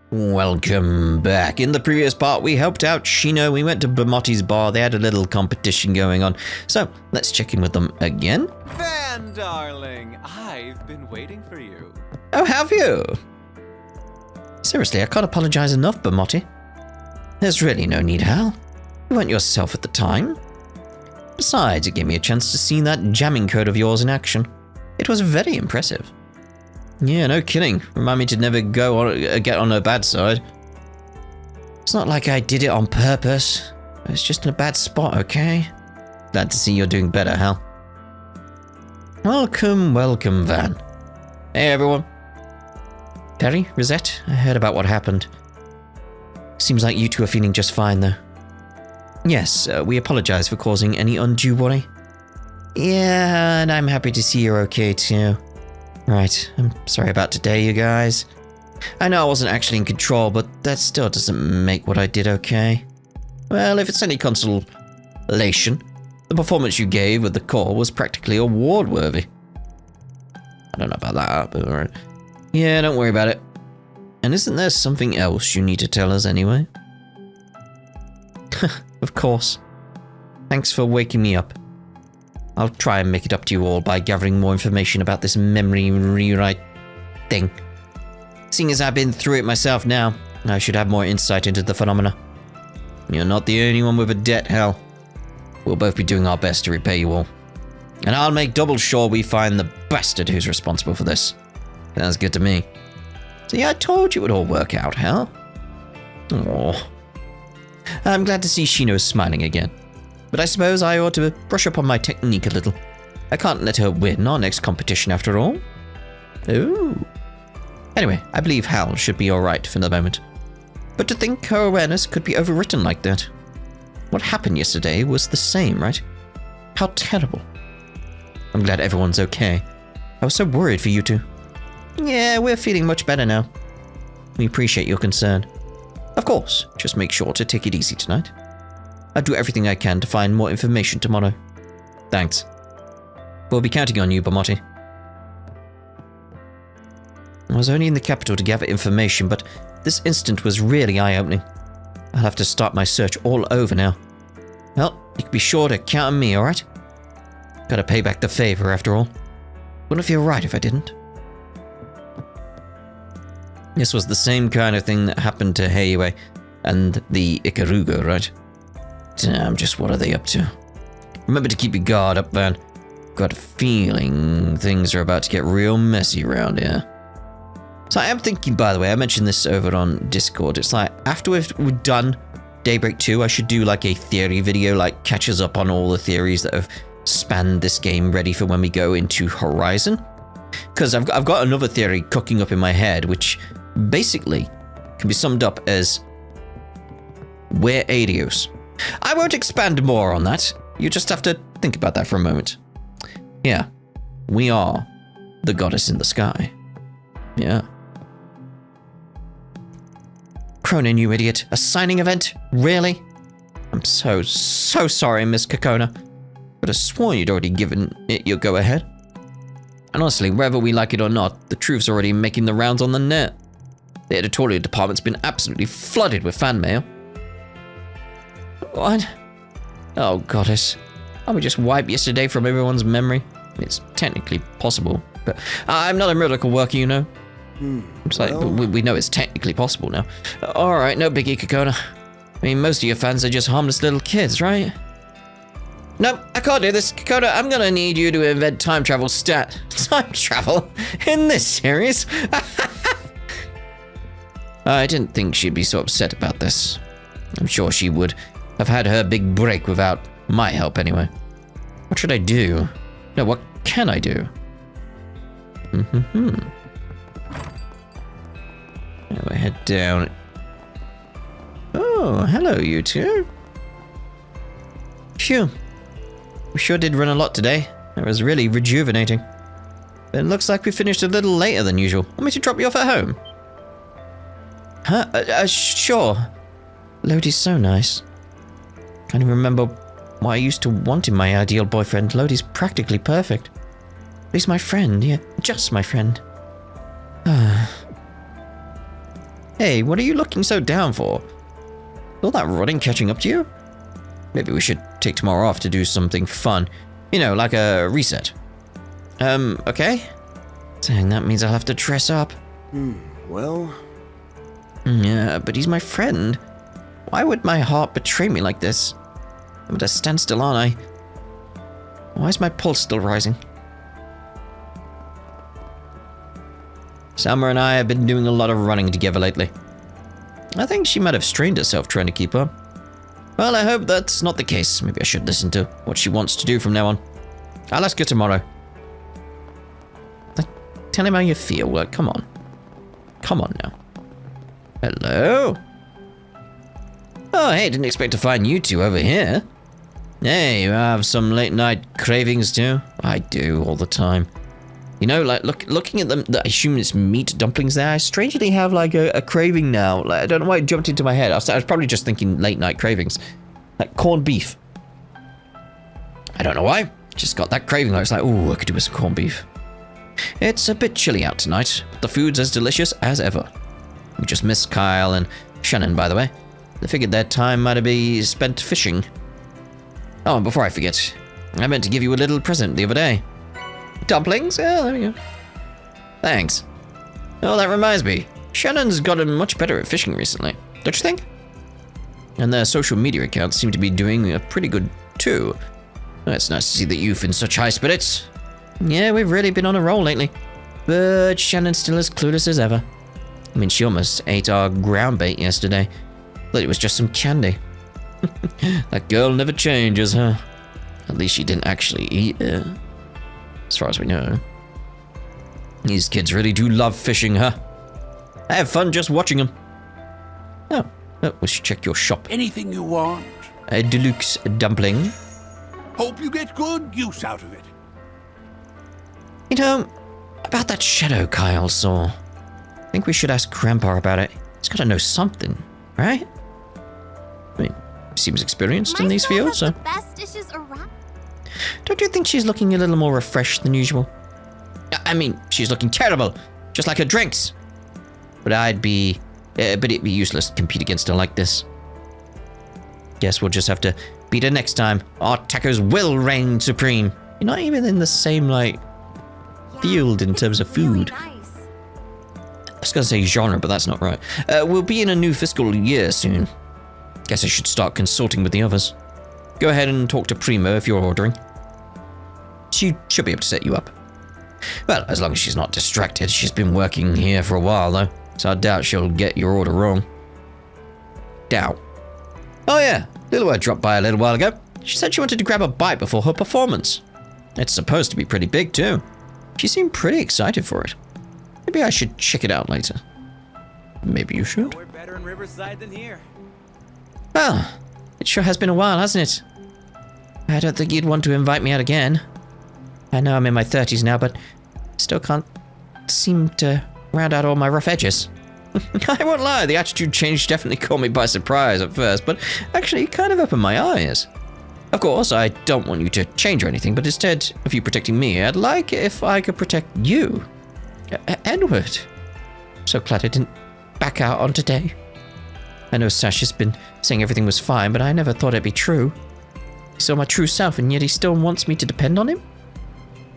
Welcome back. In the previous part, we helped out Shino. We went to Bamotti's bar. They had a little competition going on. So, let's check in with them again. Van, darling, I've been waiting for you. Oh, have you? Seriously, I can't apologize enough, Bamotti. There's really no need, Hal. You weren't yourself at the time. Besides, it gave me a chance to see that jamming code of yours in action. It was very impressive. Yeah, no kidding. Remind me to never get on her bad side. It's not like I did it on purpose. It's just in a bad spot, okay? Glad to see you're doing better, Hal. Welcome, welcome, Van. Hey, everyone. Perry, Rosette, I heard about what happened. Seems like you two are feeling just fine, though. Yes, we apologize for causing any undue worry. Yeah, and I'm happy to see you're okay, too. Right, I'm sorry about today, you guys. I know I wasn't actually in control, but that still doesn't make what I did okay. Well, if it's any consolation, the performance you gave with the call was practically award-worthy. I don't know about that, but alright. Yeah, don't worry about it. And isn't there something else you need to tell us anyway? Of course. Thanks for waking me up. I'll try and make it up to you all by gathering more information about this memory rewrite thing. Seeing as I've been through it myself now, I should have more insight into the phenomena. You're not the only one with a debt, Hal. We'll both be doing our best to repay you all. And I'll make double sure we find the bastard who's responsible for this. Sounds good to me. See, I told you it would all work out, Hal. Aww. I'm glad to see Shino smiling again. But I suppose I ought to brush up on my technique a little. I can't let her win our next competition after all. Ooh. Anyway, I believe Hal should be alright for the moment. But to think her awareness could be overwritten like that. What happened yesterday was the same, right? How terrible. I'm glad everyone's okay. I was so worried for you two. Yeah, we're feeling much better now. We appreciate your concern. Of course, just make sure to take it easy tonight. I'll do everything I can to find more information tomorrow. Thanks. We'll be counting on you, Bamotti. I was only in the capital to gather information, but this incident was really eye-opening. I'll have to start my search all over now. Well, you can be sure to count on me, alright? Gotta pay back the favor, after all. Wouldn't feel right if I didn't. This was the same kind of thing that happened to Heiwei and the Ikaruga, right? Damn, just what are they up to? Remember to keep your guard up, Van. Got a feeling things are about to get real messy around here. So I am thinking, by the way, I mentioned this over on Discord. It's like, after we've done Daybreak 2, I should do like a theory video, like catches up on all the theories that have spanned this game ready for when we go into Horizon. Because I've got another theory cooking up in my head, which basically can be summed up as we're Adios. I won't expand more on that. You just have to think about that for a moment. Yeah, we are the goddess in the sky. Yeah. Cronin, you idiot. A signing event? Really? I'm so sorry, Miss Kokona. But I sworn you'd already given it your go-ahead. And honestly, whether we like it or not, the truth's already making the rounds on the net. The editorial department's been absolutely flooded with fan mail. What? Oh, goddess. Can't we just wipe yesterday from everyone's memory? It's technically possible, but I'm not a miracle worker, you know. It's like, we know it's technically possible now. Alright, no biggie, Kokona. I mean, most of your fans are just harmless little kids, right? Nope, I can't do this. Kokona, I'm gonna need you to invent time travel time travel? In this series? I didn't think she'd be so upset about this. I'm sure she would have had her big break without my help anyway. What should I do? No, what can I do? Now I head down. Oh, hello, you two. Phew. We sure did run a lot today. It was really rejuvenating. But it looks like we finished a little later than usual. Want me to drop you off at home? Huh? Sure. Lodi's so nice. Can't even remember what I used to want in my ideal boyfriend. Lodi's practically perfect. He's my friend, yeah, just my friend. Hey, what are you looking so down for? All that running catching up to you? Maybe we should take tomorrow off to do something fun. You know, like a reset. Okay? Dang, that means I'll have to dress up. Well... Yeah, but he's my friend. Why would my heart betray me like this? I'm at a standstill, aren't I? Why is my pulse still rising? Summer and I have been doing a lot of running together lately. I think she might have strained herself trying to keep up. Well, I hope that's not the case. Maybe I should listen to what she wants to do from now on. I'll ask her tomorrow. Tell him how you feel. Well, come on. Come on now. Hello? Oh, hey, didn't expect to find you two over here. Hey, you have some late night cravings too? I do, all the time. You know, like, looking at them, I assume it's meat dumplings there. I strangely have, like, a craving now. Like, I don't know why it jumped into my head. I was probably just thinking late night cravings. Like, corned beef. I don't know why. Just got that craving. I was like, ooh, I could do with some corned beef. It's a bit chilly out tonight, but the food's as delicious as ever. We just missed Kyle and Shannon, by the way. They figured their time might be spent fishing. Oh, and before I forget, I meant to give you a little present the other day. Dumplings? Yeah, there we go. Thanks. Oh, that reminds me. Shannon's gotten much better at fishing recently, don't you think? And their social media accounts seem to be doing pretty good too. Well, it's nice to see the youth in such high spirits. Yeah, we've really been on a roll lately. But Shannon's still as clueless as ever. I mean, she almost ate our ground bait yesterday. Thought it was just some candy. That girl never changes, huh? At least she didn't actually eat it. As far as we know. These kids really do love fishing, huh? I have fun just watching them. Oh, we should check your shop. Anything you want. A deluxe dumpling. Hope you get good use out of it. You know, about that shadow Kyle saw. I think we should ask Grandpa about it. He's got to know something, right? I mean, he seems experienced in these fields, so... The best dishes around. Don't you think she's looking a little more refreshed than usual? I mean, she's looking terrible, just like her drinks. But it'd be useless to compete against her like this. Guess we'll just have to beat her next time. Our tacos will reign supreme. You're not even in the same, like, field in terms of food. Really nice. I was gonna say genre, but that's not right. We'll be in a new fiscal year soon. Guess I should start consulting with the others. Go ahead and talk to Primo if you're ordering. She should be able to set you up. Well, as long as she's not distracted. She's been working here for a while, though, so I doubt she'll get your order wrong. Doubt. Oh yeah, Lilwa dropped by a little while ago. She said she wanted to grab a bite before her performance. It's supposed to be pretty big, too. She seemed pretty excited for it. Maybe I should check it out later. Maybe you should. We're better in Riverside than here. Well, it sure has been a while, hasn't it? I don't think you'd want to invite me out again. I know I'm in my 30s now, but still can't seem to round out all my rough edges. I won't lie, the attitude change definitely caught me by surprise at first, but actually kind of opened my eyes. Of course, I don't want you to change or anything, but instead of you protecting me, I'd like it if I could protect you. Edward. So glad I didn't back out on today. I know Sasha's been saying everything was fine, but I never thought it'd be true. He saw my true self, and yet he still wants me to depend on him?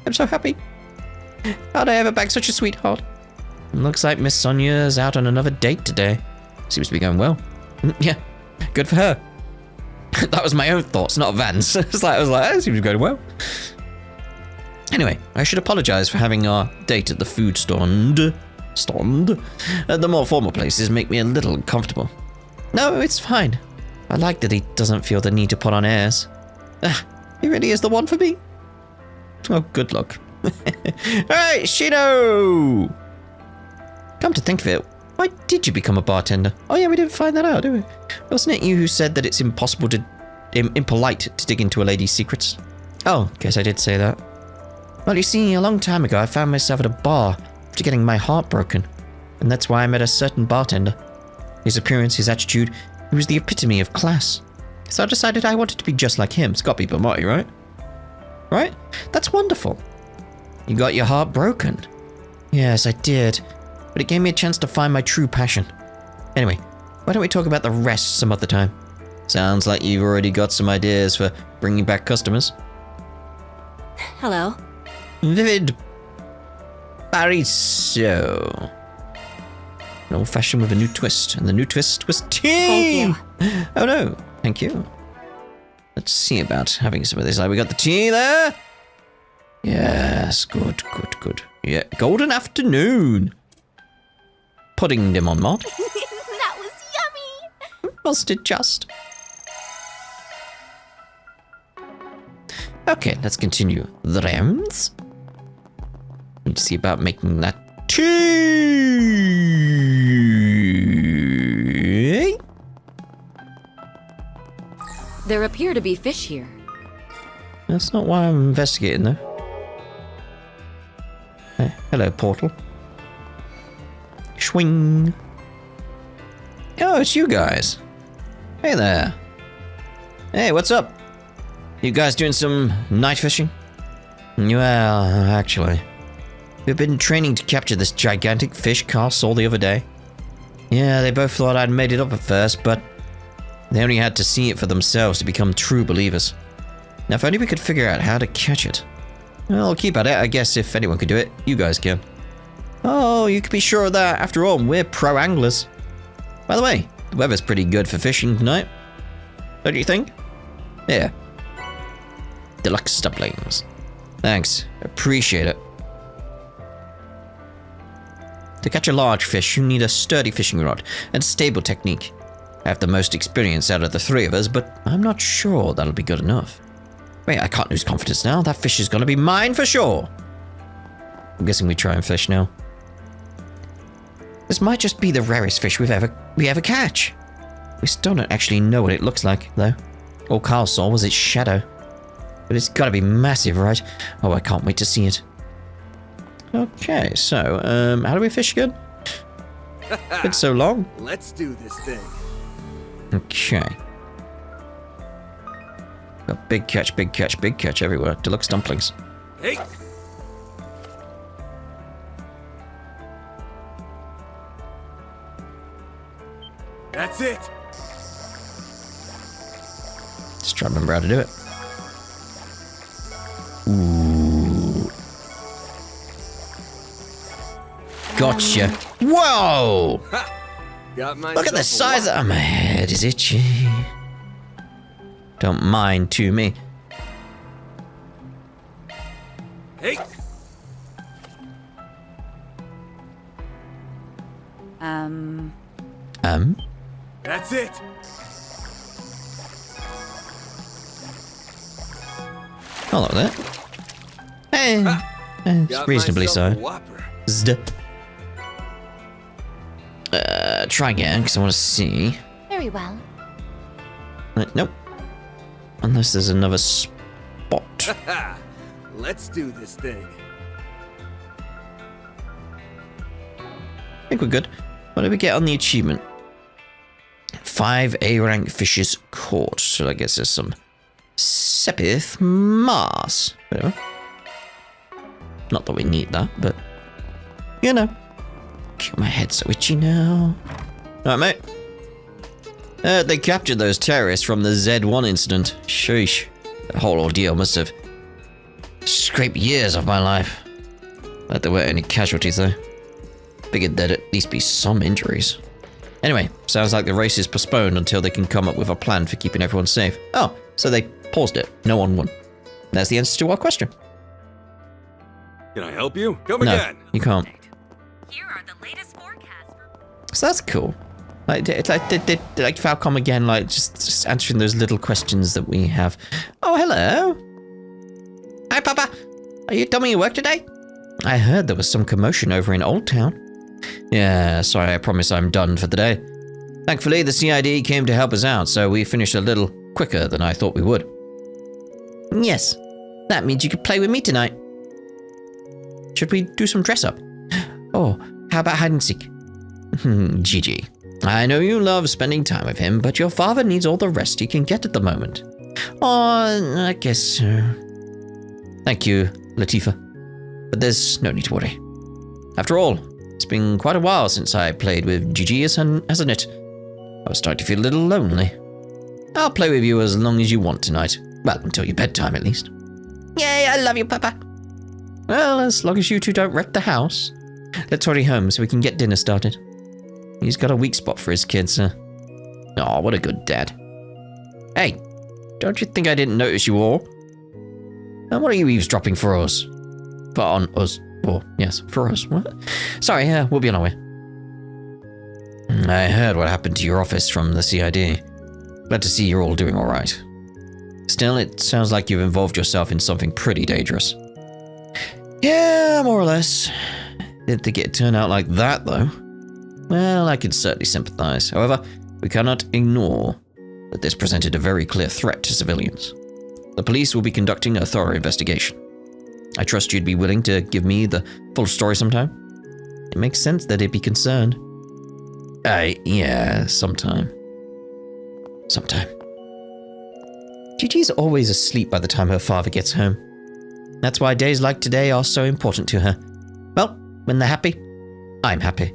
I'm so happy. How'd I ever back such a sweetheart? Looks like Miss Sonia's out on another date today. Seems to be going well. Yeah, good for her. That was my own thoughts, not Van's. I was like, that seems to be going well. Anyway, I should apologize for having our date at the food stand. The more formal places make me a little uncomfortable. No, it's fine. I like that he doesn't feel the need to put on airs. He really is the one for me. Oh, good luck. Alright, Shino! Come to think of it, why did you become a bartender? Oh yeah, we didn't find that out, did we? Wasn't it you who said that it's impolite to dig into a lady's secrets? Oh, guess I did say that. Well, you see, a long time ago I found myself at a bar after getting my heart broken. And that's why I met a certain bartender. His appearance, his attitude, he was the epitome of class. So I decided I wanted to be just like him. It's got to be Bamotti, right? Right? That's wonderful. You got your heart broken. Yes, I did. But it gave me a chance to find my true passion. Anyway, why don't we talk about the rest some other time? Sounds like you've already got some ideas for bringing back customers. Hello. Vivid Bariso. An old-fashioned with a new twist, and the new twist was tea! Thank you. Oh no, thank you. Let's see about having some of this. Like, we got the tea there? Yes, good. Yeah, golden afternoon. Pudding de mon mot. That was yummy! Must it just? Okay, let's continue the rounds. Let's see about making that tea. There appear to be fish here. That's not why I'm investigating, though. Hey, hello, portal. Swing. Oh, it's you guys. Hey there. Hey, what's up? You guys doing some night fishing? Well, actually, we've been training to capture this gigantic fish Carl saw the other day. Yeah, they both thought I'd made it up at first, but they only had to see it for themselves to become true believers. Now, if only we could figure out how to catch it. Well, I'll keep at it. I guess if anyone could do it, you guys can. Oh, you can be sure of that. After all, we're pro anglers. By the way, the weather's pretty good for fishing tonight. Don't you think? Yeah. Deluxe dumplings. Thanks. Appreciate it. To catch a large fish, you need a sturdy fishing rod and stable technique. I have the most experience out of the three of us, but I'm not sure that'll be good enough. Wait, I can't lose confidence now. That fish is gonna be mine for sure. I'm guessing we try and fish now. This might just be the rarest fish we ever catch. We still don't actually know what it looks like, though. All Carl saw was its shadow. But it's gotta be massive, right? Oh, I can't wait to see it. Okay, so, how do we fish again? Been so long. Let's do this thing. Okay. Got big catch everywhere. Deluxe dumplings. Hey! That's it! Just try to remember how to do it. Ooh. Gotcha. Whoa! Got myself Look at the size of my head is itchy. Don't mind to me. Hey! That's it! Hello there. Hey. It's Got reasonably myself so. a whopper. Try again, because I want to see. Very well. Nope. Unless there's another spot. Let's do this thing. I think we're good. What did we get on the achievement? 5 A-rank fishes caught. So I guess there's some Sepith Mars. Whatever. Not that we need that, but you know. My head's so itchy now. Alright, mate. They captured those terrorists from the Z1 incident. Sheesh. That whole ordeal must have scraped years of my life. Glad there weren't any casualties, though. Figured there'd at least be some injuries. Anyway, sounds like the race is postponed until they can come up with a plan for keeping everyone safe. Oh, so they paused it. No one won. That's the answer to our question. Can I help you? Come No, again. you can't. Here are the latest forecasts for... So that's cool. Like, it's like Falcom again, like just answering those little questions that we have. Oh, hello. Hi, Papa. Are you done with your work today? I heard there was some commotion over in Old Town. Yeah, sorry, I promise I'm done for the day. Thankfully, the CID came to help us out, so we finished a little quicker than I thought we would. Yes, that means you could play with me tonight. Should we do some dress up? Oh, how about hide and seek? GG. I know you love spending time with him, but your father needs all the rest he can get at the moment. Oh, I guess so. Thank you, Latifah. But there's no need to worry. After all, It's been quite a while since I played with Gigi, hasn't it? I was starting to feel a little lonely. I'll play with you as long as you want tonight. Well, until your bedtime, at least. Yay, I love you, Papa. Well, as long as you two don't wreck the house. Let's hurry home so we can get dinner started. He's got a weak spot for his kids, huh? Aw, what a good dad. Hey, don't you think I didn't notice you all? And what are you eavesdropping for us? For on us. Oh, yes, for us. What? Sorry, we'll be on our way. I heard what happened to your office from the CID. Glad to see you're all doing alright. Still, it sounds like you've involved yourself in something pretty dangerous. Yeah, more or less. Didn't think it'd turn out like that, though. Well, I could certainly sympathize. However, we cannot ignore that this presented a very clear threat to civilians. The police will be conducting a thorough investigation. I trust you'd be willing to give me the full story sometime? It makes sense that he'd be concerned. Yeah, sometime. Gigi's always asleep by the time her father gets home. That's why days like today are so important to her. Well, when they're happy, I'm happy.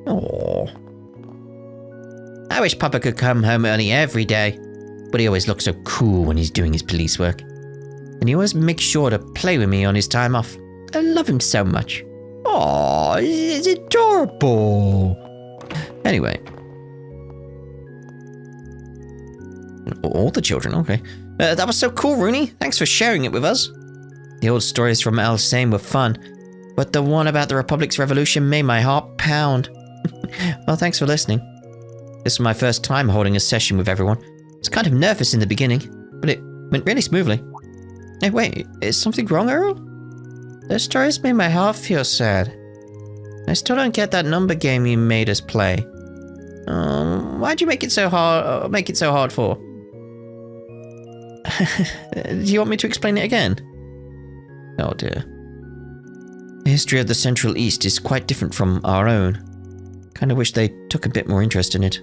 Aww. I wish Papa could come home early every day, but he always looks so cool when he's doing his police work. And he always makes sure to play with me on his time off. I love him so much. Aww, it's adorable. Anyway. All the children, okay. That was so cool, Rooney. Thanks for sharing it with us. The old stories from Alsain were fun, but the one about the Republic's revolution made my heart pound. Well, thanks for listening. This is my first time holding a session with everyone. I was kind of nervous in the beginning, but it went really smoothly. Hey, wait, is something wrong, Earl? The stories made my heart feel sad. I still don't get that number game you made us play. Why'd you make it so hard for? Do you want me to explain it again? Oh dear. The history of the Central East is quite different from our own. Kinda wish they took a bit more interest in it.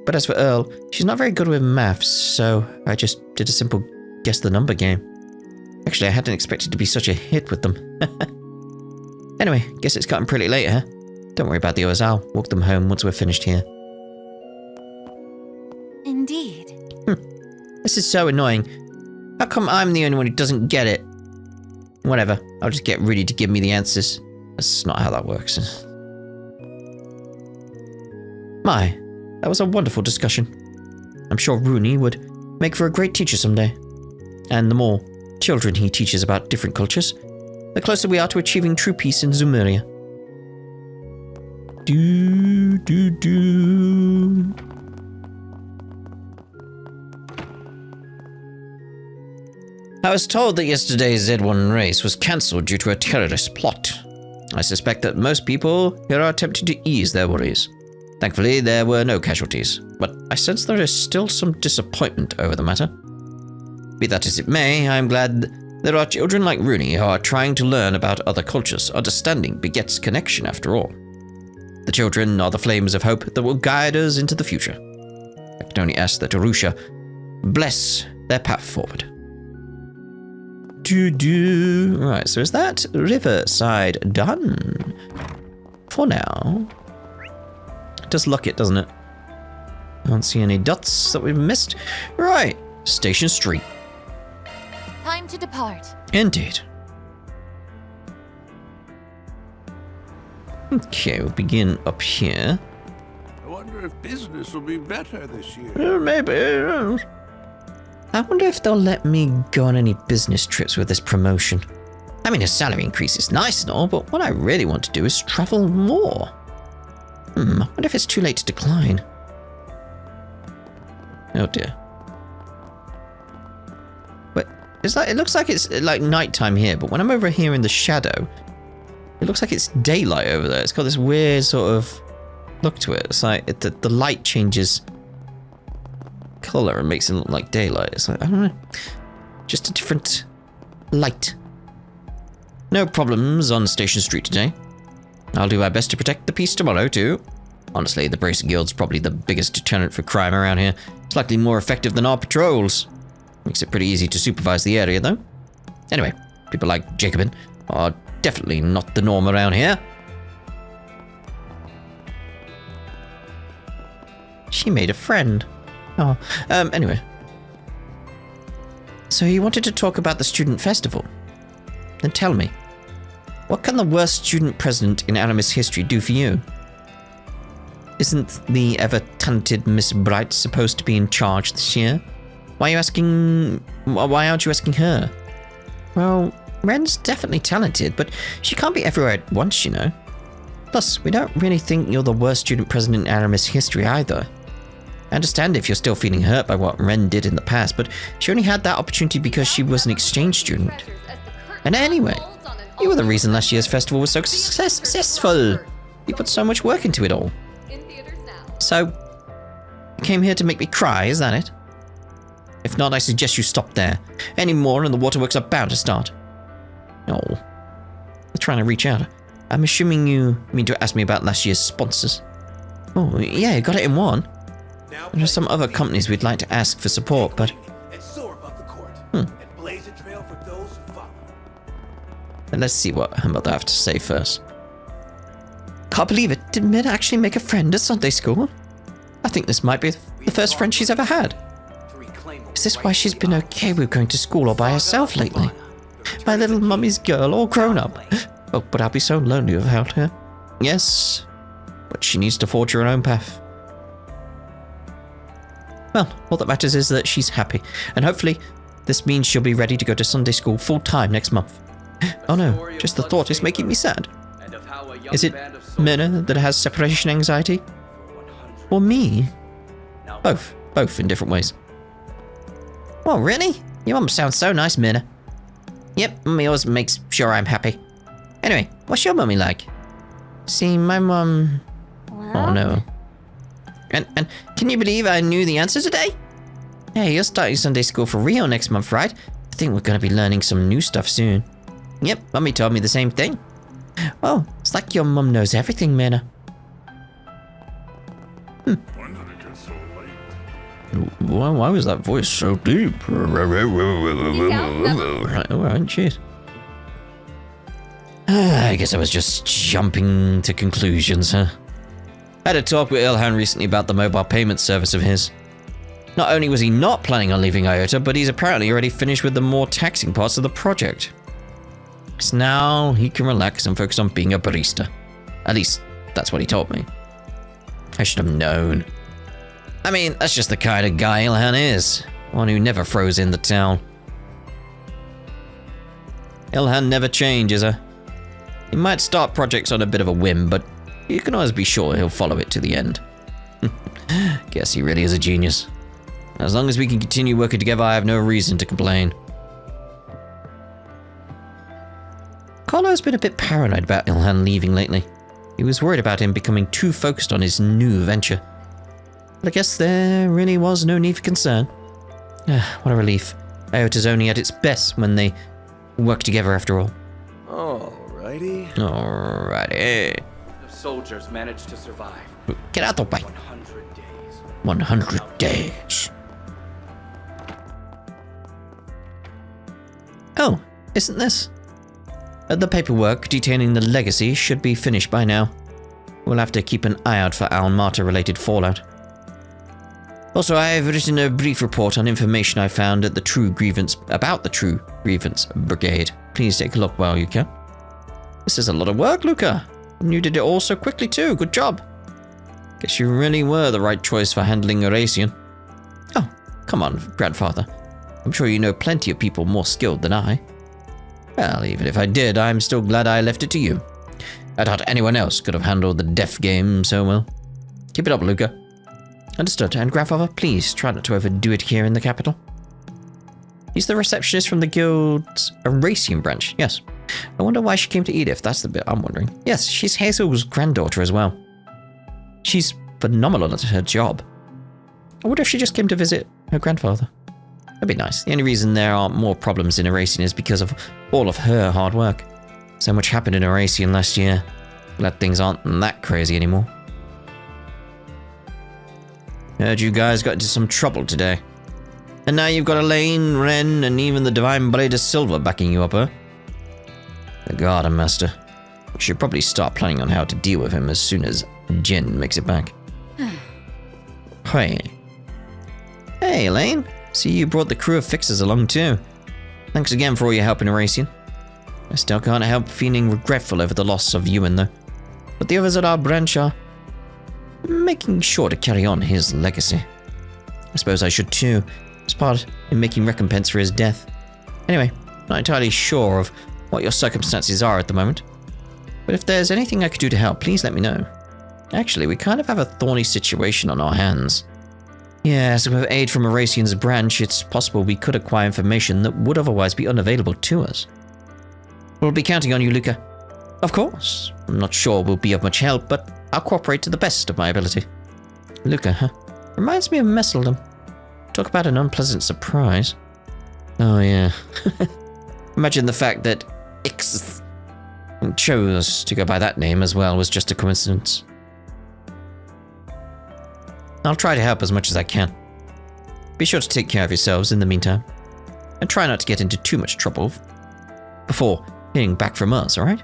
But as for Earl, she's not very good with maths, so I just did a simple guess the number game. Actually, I hadn't expected to be such a hit with them. Anyway, guess it's gotten pretty late, huh? Don't worry about the others, I'll walk them home once we're finished here. Indeed. This is so annoying. How come I'm the only one who doesn't get it? Whatever, I'll just get Rudy to give me the answers. That's not how that works. My, that was a wonderful discussion. I'm sure Rooney would make for a great teacher someday. And the more children he teaches about different cultures, the closer we are to achieving true peace in Zumeria. I was told that yesterday's Z1 race was cancelled due to a terrorist plot. I suspect that most people here are attempting to ease their worries. Thankfully, there were no casualties, but I sense there is still some disappointment over the matter. Be that as it may, I'm glad there are children like Rooney who are trying to learn about other cultures. Understanding begets connection, after all. The children are the flames of hope that will guide us into the future. I can only ask that Arusha bless their path forward. Right, so is that Riverside done? For now. It does look it, doesn't it? I don't see any dots that we've missed. Right, Station Street. Time to depart. Indeed. Okay, we'll begin up here. I wonder if business will be better this year. Maybe. I wonder if they'll let me go on any business trips with this promotion. I mean, a salary increase is nice and all, but what I really want to do is travel more. I wonder if it's too late to decline. Oh dear. But it looks like it's like nighttime here, but when I'm over here in the shadow, it looks like it's daylight over there. It's got this weird sort of look to it. It's like the light changes color and makes it look like daylight. It's like, I don't know, just a different light. No problems on Station Street today. I'll do my best to protect the peace tomorrow too. Honestly, the Bracing Guild's probably the biggest deterrent for crime around here. It's likely more effective than our patrols. Makes it pretty easy to supervise the area though. Anyway, people like Jacobin are definitely not the norm around here. She made a friend. Oh, anyway. So you wanted to talk about the student festival? Then tell me, what can the worst student president in Animus history do for you? Isn't the ever-talented Miss Bright supposed to be in charge this year? Why aren't you asking her? Well, Ren's definitely talented, but she can't be everywhere at once, you know. Plus, we don't really think you're the worst student president in Animus history either. I understand if you're still feeling hurt by what Ren did in the past, but she only had that opportunity because she was an exchange student. And anyway, you were the reason last year's festival was so successful. You put so much work into it all. So, you came here to make me cry, is that it? If not, I suggest you stop there. Any more and the waterworks are bound to start. Oh, they're trying to reach out. I'm assuming you mean to ask me about last year's sponsors. Oh, yeah, you got it in one. There are some other companies we'd like to ask for support, but... Let's see what I'm about to have to say first. Can't believe it. Did Min actually make a friend at Sunday school? I think this might be the first friend she's ever had. Is this why she's been okay with going to school all by herself lately? My little mummy's girl, all grown up. Oh, but I'll be so lonely without her. Yes, but she needs to forge her own path. Well, all that matters is that she's happy, and hopefully this means she'll be ready to go to Sunday school full-time next month. Oh no, just the thought is making me sad. Is it Myrna that has separation anxiety? Or me? Both in different ways. Oh, really? Your mum sounds so nice, Myrna. Yep, Mummy always makes sure I'm happy. Anyway, what's your mummy like? See, my mum... Oh no. And can you believe I knew the answer today? Hey, you're starting Sunday school for real next month, right? I think we're going to be learning some new stuff soon. Yep, Mummy told me the same thing. Oh, it's like your mum knows everything, Myrna. Why was that voice so deep? Alright, cheers. I guess I was just jumping to conclusions, huh? I had a talk with Ilhan recently about the mobile payment service of his. Not only was he not planning on leaving IOTA, but he's apparently already finished with the more taxing parts of the project. So now he can relax and focus on being a barista. At least, that's what he told me. I should have known. I mean, that's just the kind of guy Ilhan is. One who never throws in the towel. Ilhan never changes, huh? He might start projects on a bit of a whim, but you can always be sure he'll follow it to the end. Guess he really is a genius. As long as we can continue working together, I have no reason to complain. Carlo's been a bit paranoid about Ilhan leaving lately. He was worried about him becoming too focused on his new venture. But I guess there really was no need for concern. What a relief. IOTA's only at its best when they work together after all. Alrighty. The soldiers managed to survive. Get out the way. 100 days. 100 days. Oh, isn't this? The paperwork detailing the legacy should be finished by now. We'll have to keep an eye out for Almata-related fallout. Also, I have written a brief report on information I found at the True Grievance Brigade. Please take a look while you can. This is a lot of work, Luca. And you did it all so quickly too. Good job. Guess you really were the right choice for handling Eurasian. Oh, come on, grandfather. I'm sure you know plenty of people more skilled than I. Well, even if I did, I'm still glad I left it to you. I doubt anyone else could have handled the deaf game so well. Keep it up, Luca. Understood. And grandfather, please try not to overdo it here in the capital. He's the receptionist from the guild's Eurasian branch. Yes. I wonder why she came to Edith. That's the bit I'm wondering. Yes, she's Hazel's granddaughter as well. She's phenomenal at her job. I wonder if she just came to visit her grandfather. That'd be nice. The only reason there aren't more problems in Eurasian is because of all of her hard work. So much happened in Eurasian last year. Glad things aren't that crazy anymore. Heard you guys got into some trouble today. And now you've got Elaine, Ren, and even the Divine Blade of Silver backing you up, huh? The Garden Master. We should probably start planning on how to deal with him as soon as Jin makes it back. Hey. Hey, Elaine. See, you brought the crew of fixers along too. Thanks again for all your help in Erasion. I still can't help feeling regretful over the loss of Ewan, though. But the others at our branch are making sure to carry on his legacy. I suppose I should too, as part in making recompense for his death. Anyway, not entirely sure of what your circumstances are at the moment. But if there's anything I could do to help, please let me know. Actually, we kind of have a thorny situation on our hands. Yes, with aid from Erasion's branch, it's possible we could acquire information that would otherwise be unavailable to us. We'll be counting on you, Luca. Of course. I'm not sure we'll be of much help, but I'll cooperate to the best of my ability. Luca, huh? Reminds me of Messeldom. Talk about an unpleasant surprise. Oh, yeah. Imagine the fact that Ix chose to go by that name as well was just a coincidence. I'll try to help as much as I can. Be sure to take care of yourselves in the meantime. And try not to get into too much trouble before hearing back from us, alright?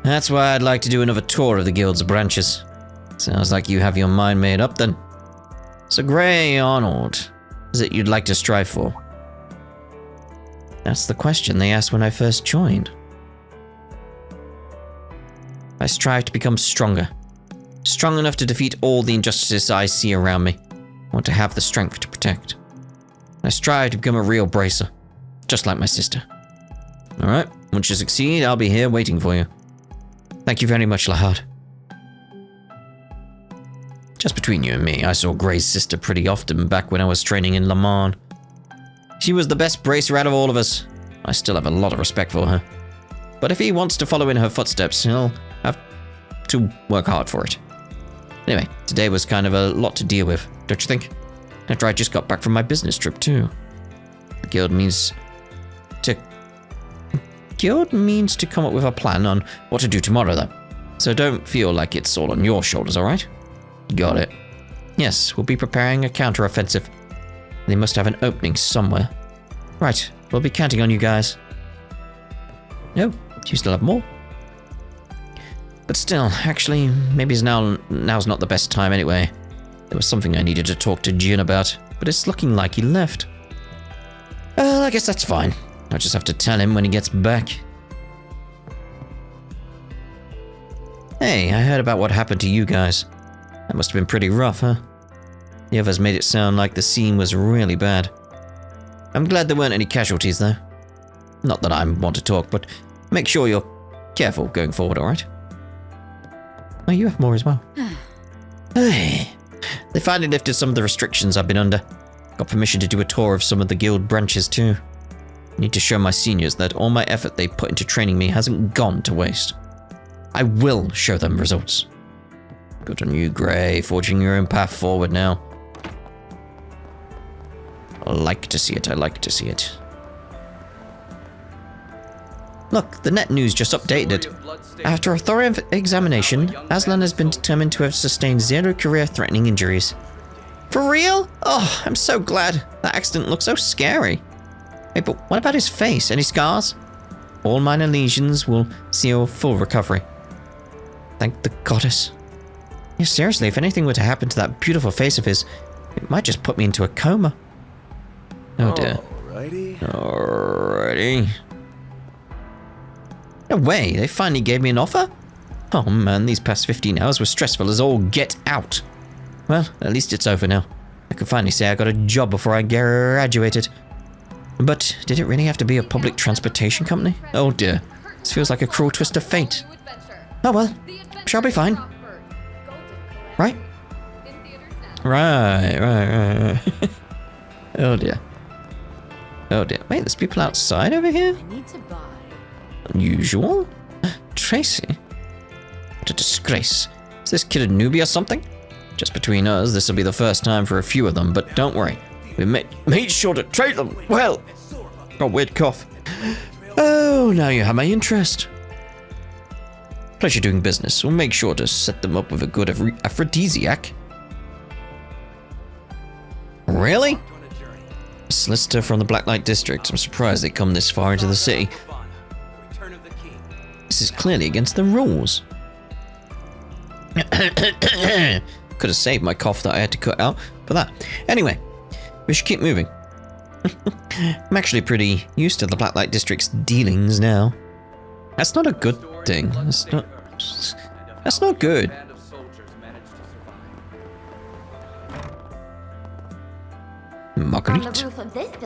That's why I'd like to do another tour of the guild's branches. Sounds like you have your mind made up then. So Grey Arnold, is it you'd like to strive for? That's the question they asked when I first joined. I strive to become stronger. Strong enough to defeat all the injustices I see around me. I want to have the strength to protect. I strive to become a real bracer. Just like my sister. Alright, once you succeed, I'll be here waiting for you. Thank you very much, Lahad. Just between you and me, I saw Gray's sister pretty often back when I was training in Le Mans. She was the best bracer out of all of us. I still have a lot of respect for her. But if he wants to follow in her footsteps, he'll have to work hard for it. Anyway, today was kind of a lot to deal with, don't you think? After I just got back from my business trip too. The guild means to come up with a plan on what to do tomorrow though. So don't feel like it's all on your shoulders, alright? Got it. Yes, we'll be preparing a counter-offensive. They must have an opening somewhere. Right, we'll be counting on you guys. No, you still have more? But still, actually, maybe now's not the best time anyway. There was something I needed to talk to Jin about, but it's looking like he left. Well, I guess that's fine. I'll just have to tell him when he gets back. Hey, I heard about what happened to you guys. That must have been pretty rough, huh? The others made it sound like the scene was really bad. I'm glad there weren't any casualties, though. Not that I want to talk, but make sure you're careful going forward, alright? Oh, you have more as well. Hey, they finally lifted some of the restrictions I've been under. Got permission to do a tour of some of the guild branches too. Need to show my seniors that all my effort they put into training me hasn't gone to waste. I will show them results. Good on you, Grey, forging your own path forward now. I like to see it, I like to see it. Look, the net news just updated. After a thorough examination, Aslan has been determined to have sustained 0 career-threatening injuries. For real? Oh, I'm so glad. That accident looked so scary. Hey, but what about his face? Any scars? All minor lesions will see a full recovery. Thank the goddess. Yeah, seriously, if anything were to happen to that beautiful face of his, it might just put me into a coma. Oh dear. Alrighty. No way, they finally gave me an offer? Oh man, these past 15 hours were stressful as all get out. Well, at least it's over now. I can finally say I got a job before I graduated. But did it really have to be a public transportation company? Oh dear, this feels like a cruel twist of fate. Oh well, shall be fine. Right? Right. Oh dear. Oh dear. Wait, there's people outside over here? Unusual? Tracy? What a disgrace. Is this kid a newbie or something? Just between us, this will be the first time for a few of them, but don't worry. We made sure to treat them well. Got a weird cough. Oh, now you have my interest. Pleasure doing business. We'll make sure to set them up with a good aphrodisiac. Really? A solicitor from the Blacklight District. I'm surprised they come this far into the city. This is clearly against the rules. Could have saved my cough that I had to cut out for that. Anyway, we should keep moving. I'm actually pretty used to the Blacklight District's dealings now. That's not a good thing. That's not good. Marguerite.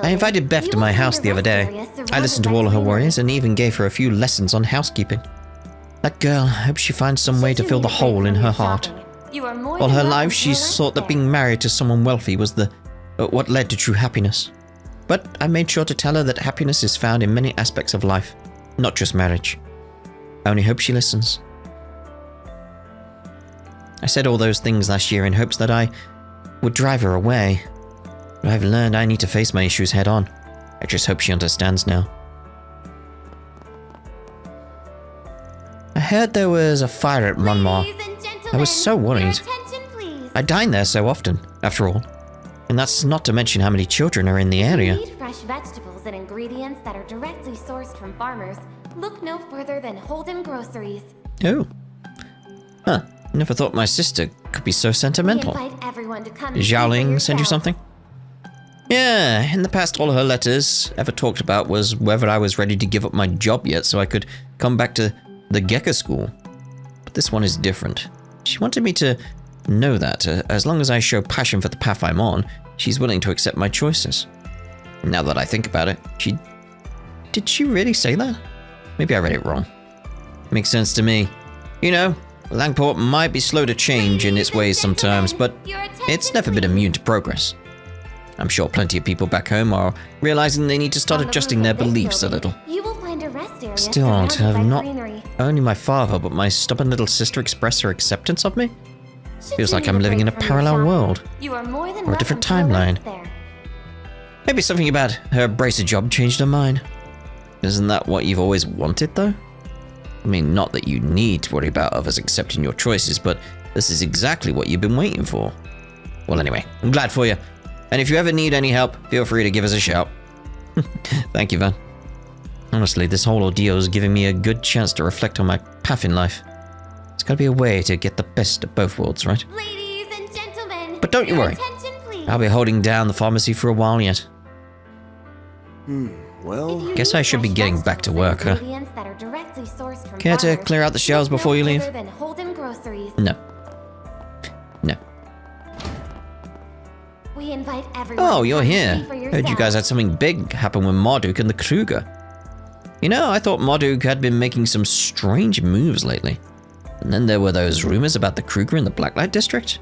I invited Beth to my house the other day. I listened to all her worries and even gave her a few lessons on housekeeping. That girl, I hope she finds some way to fill the hole in her heart. All her life, she's thought that being married to someone wealthy was what led to true happiness. But I made sure to tell her that happiness is found in many aspects of life, not just marriage. I only hope she listens. I said all those things last year in hopes that I would drive her away. But I've learned I need to face my issues head on. I just hope she understands now. I heard there was a fire at Monmouth. I was so worried. I dine there so often, after all. And that's not to mention how many children are in the area. If you need fresh vegetables and ingredients that are directly sourced from farmers, look no further than Holden Groceries. Oh. Huh. Never thought my sister could be so sentimental. We invite everyone to come Xiaoling send you something? Yeah, in the past all her letters ever talked about was whether I was ready to give up my job yet so I could come back to the Gecko School. But this one is different. She wanted me to know that, as long as I show passion for the path I'm on, she's willing to accept my choices. Now that I think about it, did she really say that? Maybe I read it wrong. Makes sense to me. You know, Langport might be slow to change in its ways sometimes, but it's never been immune to progress. I'm sure plenty of people back home are realizing they need to start adjusting their beliefs a little. You will find a rest area Still, to have surrounded by not greenery. only my father, but my stubborn little sister express her acceptance of me? Should Feels you like need I'm living in a break from your parallel shopping, world. You are more than Or a different welcome to timeline. rest there. Maybe something about her bracer job changed her mind. Isn't that what you've always wanted, though? I mean, not that you need to worry about others accepting your choices, but this is exactly what you've been waiting for. Well, anyway, I'm glad for you. And if you ever need any help, feel free to give us a shout. Thank you, Van. Honestly, this whole ordeal is giving me a good chance to reflect on my path in life. There's gotta be a way to get the best of both worlds, right? Ladies and gentlemen, But don't you your worry. attention, please. I'll be holding down the pharmacy for a while yet. Well, If you Guess need I should be fresh getting back to work, huh? ingredients that are directly sourced from Care to farmers, clear out the shelves look before no you leave? further than Holden Groceries. No. No. We invite everyone Oh, to you're come here. see for Heard you yourselves. guys had something big happen with Marduk and the Kruger. You know, I thought Marduk had been making some strange moves lately. And then there were those rumors about the Kruger in the Blacklight District.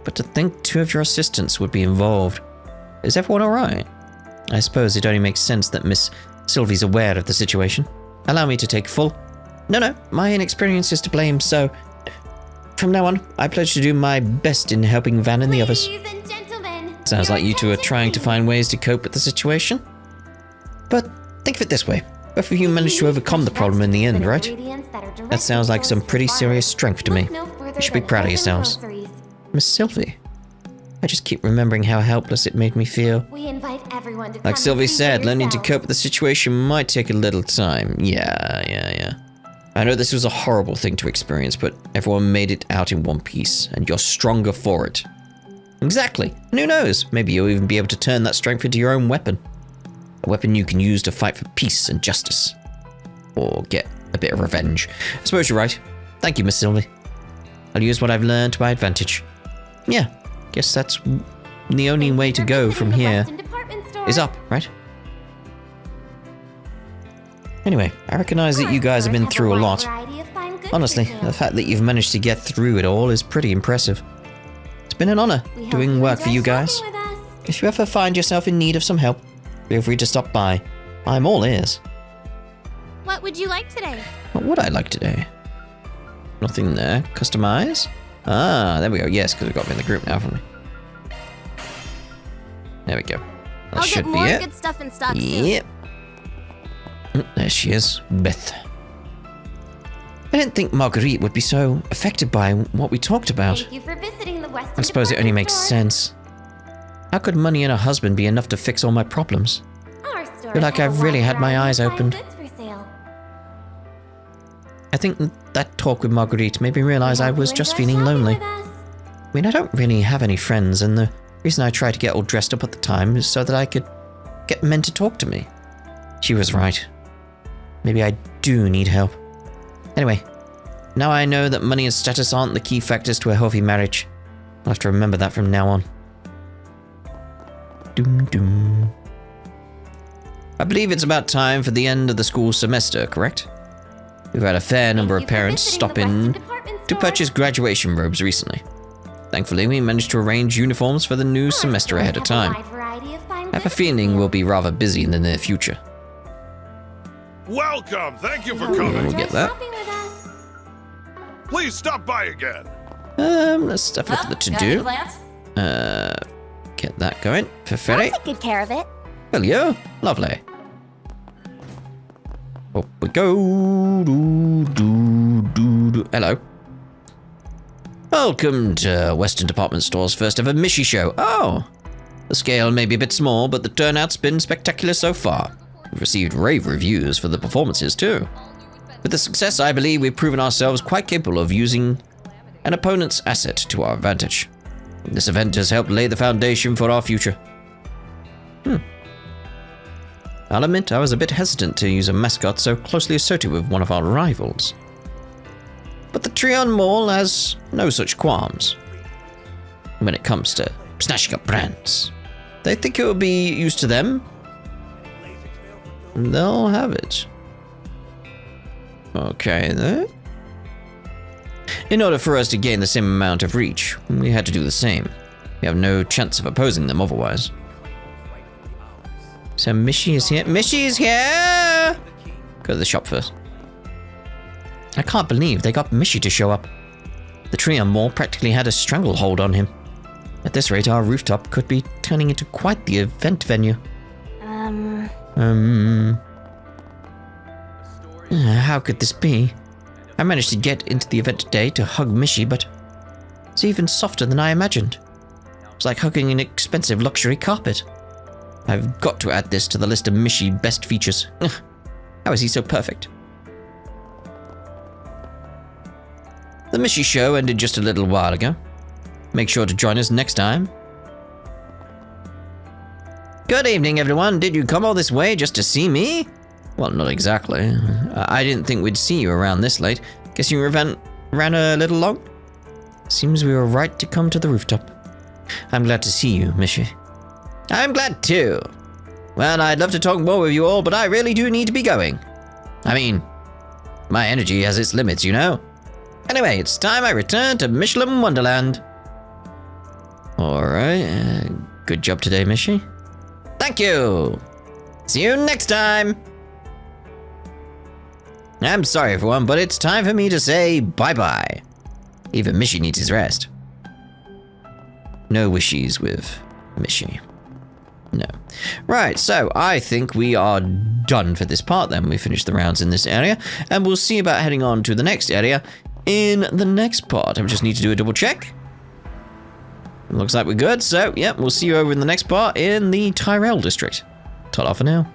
But to think two of your assistants would be involved. Is everyone alright? I suppose it only makes sense that Miss Sylvie's aware of the situation. Allow me to take full... No, my inexperience is to blame, so... From now on, I pledge to do my best in helping Van and the others. Ladies and gentlemen, Sounds your like you two are attention, trying to please. find ways to cope with the situation. But think of it this way. Both of you managed to overcome the problem in the end, right? That sounds like some pretty serious strength to me. You should be proud of yourselves. Miss Sylvie. I just keep remembering how helpless it made me feel. We invite everyone to Like come Sylvie see for said, learning to yourselves. cope with the situation might take a little time. Yeah. I know this was a horrible thing to experience, but everyone made it out in one piece, and you're stronger for it. Exactly. And who knows? Maybe you'll even be able to turn that strength into your own weapon. A weapon you can use to fight for peace and justice. Or get a bit of revenge. I suppose you're right. Thank you, Miss Sylvie. I'll use what I've learned to my advantage. Yeah, guess that's the only way to go from here is up, right? Anyway, I recognize that you guys have been through a lot. Honestly, the fact that you've managed to get through it all is pretty impressive. It's been an honor doing work for you guys. If you ever find yourself in need of some help, feel free to stop by. I'm all ears. What would you like today? What would I like today? Nothing there. Customize? Ah, there we go. Yes, because we've got me in the group now, haven't we? There we go. That I'll should get be more it. good stuff in stock soon. Yep. There she is, Beth. I didn't think Marguerite would be so affected by what we talked about. Thank you for visiting the Western I suppose it only Department makes Store. sense. How could money and a husband be enough to fix all my problems? Our store Feel like has a I've really wide had my variety eyes of fine opened. goods for sale. I think that talk with Marguerite made me realize I was just feeling Shopping lonely. with us? I mean, I don't really have any friends, and the reason I tried to get all dressed up at the time is so that I could get men to talk to me. She was right. Maybe I do need help. Anyway, now I know that money and status aren't the key factors to a healthy marriage. I'll have to remember that from now on. Doom doom. I believe it's about time for the end of the school semester, correct? We've had a fair number of parents stop in to purchase graduation robes recently. Thankfully, we managed to arrange uniforms for the new semester ahead of time. I have a feeling we'll be rather busy in the near future. Welcome. Thank you for coming. We'll get that. Please stop by again. Let's have a look at the to-do. Get that going. Perfect. Take good care of it. Hello. Lovely. Up we go. Hello. Welcome to Western Department Store's first ever Mishi show. Oh, the scale may be a bit small, but the turnout's been spectacular so far. We've received rave reviews for the performances too. With the success, I believe we've proven ourselves quite capable of using an opponent's asset to our advantage. This event has helped lay the foundation for our future. I'll admit I was a bit hesitant to use a mascot so closely associated with one of our rivals. But the Trion Mall has no such qualms when it comes to snatching up brands. They think it will be used to them, and they'll have it. Okay, then. In order for us to gain the same amount of reach, we had to do the same. We have no chance of opposing them otherwise. So Mishi is here. Mishi is here! Go to the shop first. I can't believe they got Mishi to show up. The Trion Mall practically had a stranglehold on him. At this rate, our rooftop could be turning into quite the event venue. How could this be? I managed to get into the event today to hug Mishi, but it's even softer than I imagined. It's like hugging an expensive luxury carpet. I've got to add this to the list of Mishi best features. How is he so perfect? The Mishi show ended just a little while ago. Make sure to join us next time. Good evening, everyone. Did you come all this way just to see me? Well, not exactly. I didn't think we'd see you around this late. Guess your event ran a little long? Seems we were right to come to the rooftop. I'm glad to see you, Mishi. I'm glad too. Well, I'd love to talk more with you all, but I really do need to be going. I mean, my energy has its limits, you know? Anyway, it's time I return to Michelin Wonderland. Alright, good job today, Mishi. Thank you! See you next time! I'm sorry, everyone, but it's time for me to say bye-bye. Even Mishi needs his rest. No wishies with Mishi. No. Right, so I think we are done for this part then. We finished the rounds in this area, and we'll see about heading on to the next area in the next part. I just need to do a double check. Looks like we're good, so yeah, we'll see you over in the next part in the Tyrell district. Ta-da for now.